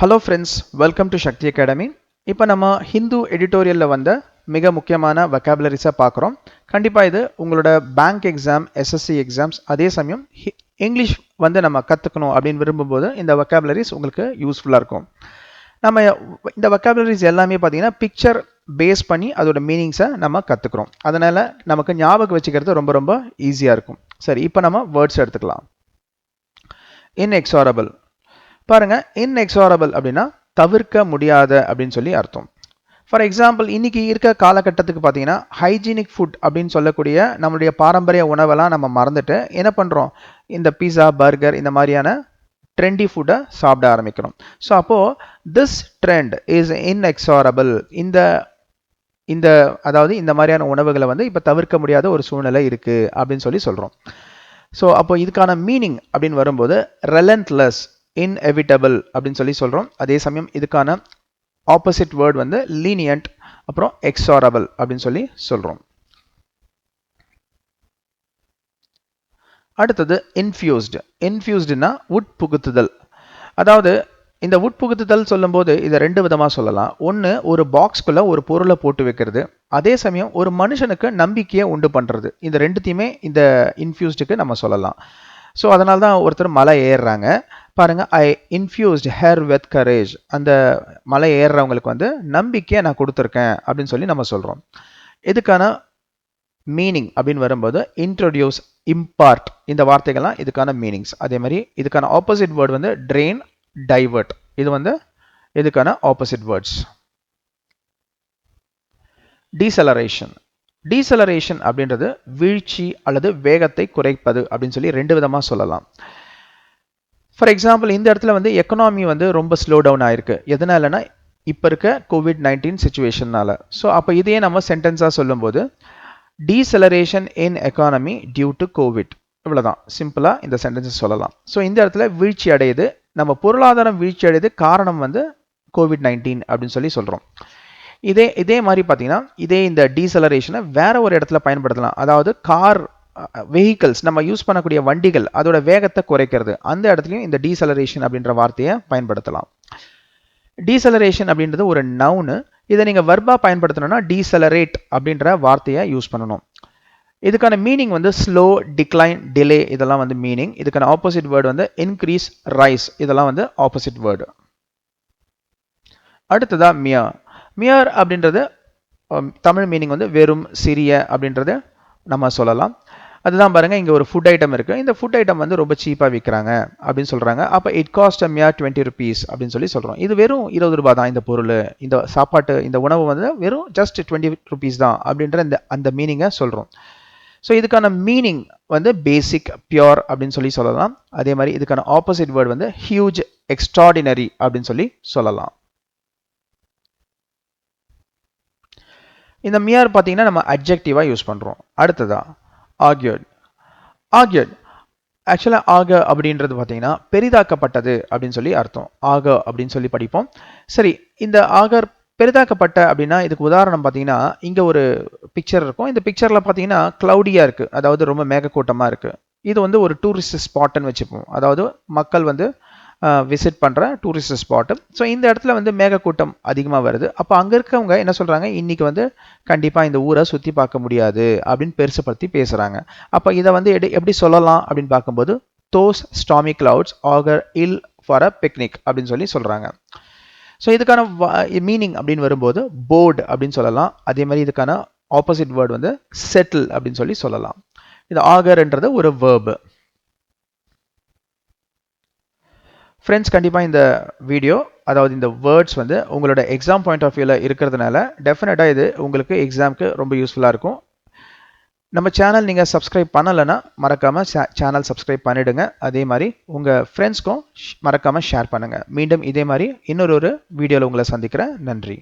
Hello friends, welcome to Shakti Academy. இப்போ நம்ம ஹிந்து எடிட்டோரியல்ல வந்த மிக முக்கியமான vocabularies பார்க்குறோம். கண்டிப்பா இது உங்களோட பேங்க் எக்ஸாம், SSC எக்ஸாம்ஸ் அதே சமயம் இங்கிலீஷ் வந்து நம்ம கத்துக்கணும் அப்படின்னு விரும்பும்போது இந்த vocabularies உங்களுக்கு யூஸ்ஃபுல்லா இருக்கும். நம்ம இந்த vocabularies எல்லாமே பார்த்தீங்கன்னா பிக்சர் பேஸ் பண்ணி அதோட மீனிங்ஸை நம்ம கத்துக்கிறோம். அதனால நமக்கு ஞாபகம் வச்சுக்கிறது ரொம்ப ரொம்ப ஈஸியா இருக்கும். சரி, இப்போ நம்ம வேர்ட்ஸ் எடுத்துக்கலாம். inexorable பாருங்க, inexorable அப்படின்னா தவிர்க்க முடியாத அப்படின்னு சொல்லி அர்த்தம். ஃபார் எக்ஸாம்பிள், இன்னைக்கு இருக்க காலகட்டத்துக்கு பார்த்தீங்கன்னா ஹைஜீனிக் ஃபுட் அப்படின்னு சொல்லக்கூடிய நம்மளுடைய பாரம்பரிய உணவெல்லாம் நம்ம மறந்துட்டு என்ன பண்ணுறோம், இந்த பீஸா, பர்கர் இந்த மாதிரியான ட்ரெண்டி ஃபுட்டை சாப்பிட ஆரம்பிக்கிறோம். ஸோ அப்போது திஸ் ட்ரெண்ட் இஸ் inexorable. இந்த அதாவது இந்த மாதிரியான உணவுகளை வந்து இப்போ தவிர்க்க முடியாத ஒரு சூழ்நிலை இருக்குது அப்படின்னு சொல்லி சொல்கிறோம். ஸோ அப்போ இதுக்கான மீனிங் அப்படின்னு வரும்போது relentless, inevitable அப்படின்னு சொல்லி சொல்றோம். அதே சமயம் இதுக்கான ஆப்போசிட் வேர்ட் வந்து lenient, அப்புறம் exorable அப்படின்னு சொல்லி சொல்றோம். அடுத்தது infused. infused-னா உட்புகுத்துதல். அதாவது இந்த உட்புகுத்துதல் சொல்லும்போது இதை ரெண்டு விதமா சொல்லலாம். ஒன்று, ஒரு பாக்ஸ்குள்ள ஒரு பொருளை போட்டு வைக்கிறது. அதே சமயம் ஒரு மனுஷனுக்கு நம்பிக்கையை உண்டு பண்றது. இந்த ரெண்டுத்தையுமே இந்த இன்ஃபியூஸ்டுக்கு நம்ம சொல்லலாம். ஸோ அதனால தான் ஒருத்தர் மலை ஏறுறாங்க. பாருங்க, ஐ இன்ஃபியூஸ்ட் ஹேர் வித் கரேஜ். அந்த மலை ஏறுறவங்களுக்கு வந்து நம்பிக்கையை நான் கொடுத்துருக்கேன் அப்படின்னு சொல்லி நம்ம சொல்றோம். இதுக்கான மீனிங் அப்படின்னு வரும்போது இன்ட்ரோடியூஸ், இம்பார்ட் இந்த வார்த்தைகள்லாம் இதுக்கான மீனிங்ஸ். அதே மாதிரி இதுக்கான ஆப்போசிட் வேர்டு வந்து ட்ரெயின், டைவர்ட். இது வந்து இதுக்கான ஆப்போசிட் வேர்ட்ஸ். டீசலரேஷன். டீசலரேஷன் அப்படின்றது வீழ்ச்சி அல்லது வேகத்தை குறைப்பது அப்படின்னு சொல்லி ரெண்டு விதமா சொல்லலாம். ஃபார் எக்ஸாம்பிள், இந்த இடத்துல வந்து எக்கனாமி வந்து ரொம்ப ஸ்லோ டவுன் ஆயிருக்கு. எதனாலனா இப்போ இருக்க COVID-19 சுச்சுவேஷன்னால. ஸோ அப்போ இதையே நம்ம சென்டென்ஸாக சொல்லும்போது deceleration in economy due to COVID. இவ்வளோதான் சிம்பிளாக இந்த சென்டென்ஸஸ் சொல்லலாம். ஸோ இந்த இடத்துல வீழ்ச்சி அடையுது, நம்ம பொருளாதாரம் வீழ்ச்சி அடையுது, காரணம் வந்து COVID-19 அப்படின்னு சொல்லி சொல்கிறோம். இதே மாதிரி பார்த்தீங்கன்னா இதே இந்த டீசலரேஷனை வேற ஒரு இடத்துல பயன்படுத்தலாம். அதாவது கார், வெஹிக்கல்ஸ், நம்ம யூஸ் பண்ணக்கூடிய வண்டிகள் அதோட வேகத்தை குறைக்கிறது, அந்த இடத்துலையும் இந்த டீசலரேஷன் அப்படின்ற வார்த்தையை பயன்படுத்தலாம். டீசலரேஷன் அப்படின்றது ஒரு நவுனு. இதை நீங்கள் வர்பா பயன்படுத்தணும்னா டீசலரேட் அப்படின்ற வார்த்தையை யூஸ் பண்ணணும். இதுக்கான மீனிங் வந்து ஸ்லோ, டிக்ளைன், டிலே இதெல்லாம் வந்து மீனிங். இதுக்கான ஆப்போசிட் வேர்டு வந்து இன்க்ரீஸ், ரைஸ் இதெல்லாம் வந்து ஆப்போசிட் வேர்டு. அடுத்ததா மியர். மியர் அப்படின்றது தமிழ் மீனிங் வந்து வெறும், சிறிய அப்படின்றது நம்ம சொல்லலாம். அதுதான் பாருங்க, இங்க ஒரு ஃபுட் ஐட்டம் இருக்கு. இந்த ஃபுட் ஐட்டம் வந்து ரொம்ப சீப்பா விற்கிறாங்க அப்படின்னு சொல்றாங்க. அப்ப it cost a mere 20 rupees அப்படின்னு சொல்லி சொல்றோம். இது வெறும் 20 ரூபாய் தான் இந்த பொருள், இந்த சாப்பாட்டு, இந்த உணவு வந்து வெறும் ஜஸ்ட் 20 rupees தான் அப்படின்ற அந்த மீனிங்கை சொல்றோம். ஸோ இதுக்கான மீனிங் வந்து பேசிக், பியூர் அப்படின்னு சொல்லி சொல்லலாம். அதே மாதிரி இதுக்கான ஆப்போசிட் வேர்டு வந்து ஹியூஜ், எக்ஸ்ட்ராடினரி அப்படின்னு சொல்லி சொல்லலாம். இந்த மியர் பார்த்தீங்கன்னா நம்ம அட்ஜெக்டிவா யூஸ் பண்றோம். அடுத்ததா ஆர்கியூட். ஆர்கியூட் ஆக்சுவலாக ஆக அப்படின்றது பார்த்தீங்கன்னா பெரிதாக்கப்பட்டது அப்படின்னு சொல்லி அர்த்தம். ஆக அப்படின்னு சொல்லி படிப்போம். சரி, இந்த ஆகர் பெரிதாக்கப்பட்ட அப்படின்னா இதுக்கு உதாரணம் பார்த்தீங்கன்னா இங்கே ஒரு பிக்சர் இருக்கும். இந்த பிக்சரில் பார்த்தீங்கன்னா க்ளவுடியாக இருக்குது, அதாவது ரொம்ப மேகக்கூட்டமாக இருக்குது. இது வந்து ஒரு டூரிஸ்ட் ஸ்பாட்டுன்னு வச்சுப்போம், அதாவது மக்கள் வந்து விசிட் பண்ணுற டூரிஸ்ட் ஸ்பாட்டு. ஸோ இந்த இடத்துல வந்து மேகக்கூட்டம் அதிகமாக வருது. அப்போ அங்கே இருக்கவங்க என்ன சொல்கிறாங்க, இன்றைக்கி வந்து கண்டிப்பாக இந்த ஊரை சுற்றி பார்க்க முடியாது அப்படின்னு பெருசுப்படுத்தி பேசுகிறாங்க. அப்போ இதை வந்து எப்படி சொல்லலாம் அப்படின்னு பார்க்கும்போது those stormy clouds augur ill for a picnic அப்படின்னு சொல்லி சொல்கிறாங்க. ஸோ இதுக்கான மீனிங் அப்படின்னு வரும்போது போர்டு அப்படின்னு சொல்லலாம். அதே மாதிரி இதுக்கான ஆப்போசிட் வேர்டு வந்து செட்டில் அப்படின்னு சொல்லி சொல்லலாம். இது ஆகர்ன்றது ஒரு வேர்பு. ஃப்ரெண்ட்ஸ், கண்டிப்பாக இந்த வீடியோ, அதாவது இந்த வேர்ட்ஸ் வந்து உங்களோட எக்ஸாம் பாயிண்ட் ஆஃப் வியூவில் இருக்கிறதுனால டெஃபினட்டாக இது உங்களுக்கு எக்ஸாமுக்கு ரொம்ப யூஸ்ஃபுல்லாக இருக்கும். நம்ம சேனல் நீங்கள் சப்ஸ்கிரைப் பண்ணலைன்னா மறக்காமல் சேனல் சப்ஸ்கிரைப் பண்ணிவிடுங்க. அதே மாதிரி உங்கள் ஃப்ரெண்ட்ஸ்க்கும் மறக்காமல் ஷேர் பண்ணுங்கள். மீண்டும் இதே மாதிரி இன்னொரு வீடியோவில் உங்களை சந்திக்கிறேன். நன்றி.